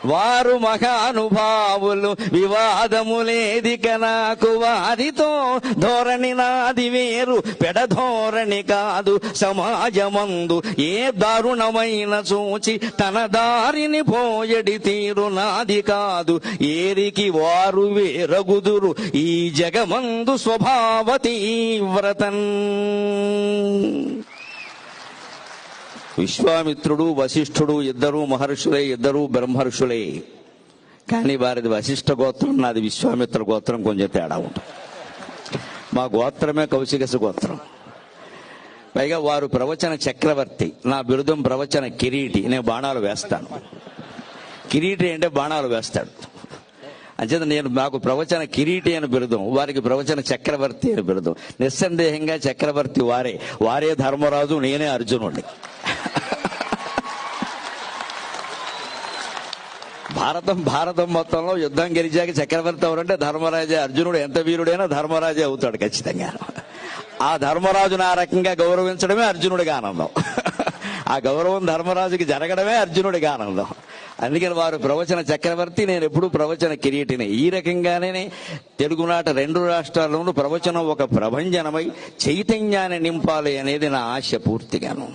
వారు మహానుభావులు వివాదములేదిక నాకు వారితో ధోరణి నాది వేరు పెడధోరణి కాదు సమాజమందు ఏ దారుణమైన చూచి తన దారిని పోయడి తీరు నాది కాదు ఏరికి వారు వేరగుదురు ఈ జగమందు స్వభావ తీవ్రతన్. విశ్వామిత్రుడు వశిష్ఠుడు ఇద్దరు మహర్షులే, ఇద్దరు బ్రహ్మర్షులే. కానీ వారిది వశిష్ఠ గోత్రం, నాది విశ్వామిత్ర గోత్రం, కొంచెం తేడా ఉంటుంది. మా గోత్రమే కౌశికస గోత్రం. పైగా వారు ప్రవచన చక్రవర్తి, నా బిరుదం ప్రవచన కిరీటి. నేను బాణాలు వేస్తాను. కిరీటి అంటే బాణాలు వేస్తాడు. అంచేత నాకు ప్రవచన కిరీటి అని బిరుదం, వారికి ప్రవచన చక్రవర్తి అని బిరుదం. నిస్సందేహంగా చక్రవర్తి వారే ధర్మరాజు, నేనే అర్జునుడిని. భారతం మొత్తంలో యుద్ధం గెలిచాక చక్రవర్తి ఎవరంటే ధర్మరాజే. అర్జునుడు ఎంత వీరుడైనా ధర్మరాజే అవుతాడు ఖచ్చితంగా. ఆ ధర్మరాజును ఆ రకంగా గౌరవించడమే అర్జునుడిగా ఆనందం. ఆ గౌరవం ధర్మరాజుకి జరగడమే అర్జునుడిగా ఆనందం. అందుకని వారు ప్రవచన చక్రవర్తి, నేను ఎప్పుడు ప్రవచన కిరీటిని. ఈ రకంగానే తెలుగునాట 2 రాష్ట్రాల్లోనూ ప్రవచనం ఒక ప్రభంజనమై చైతన్యాన్ని నింపాలి అనేది నా ఆశ పూర్తిగాను.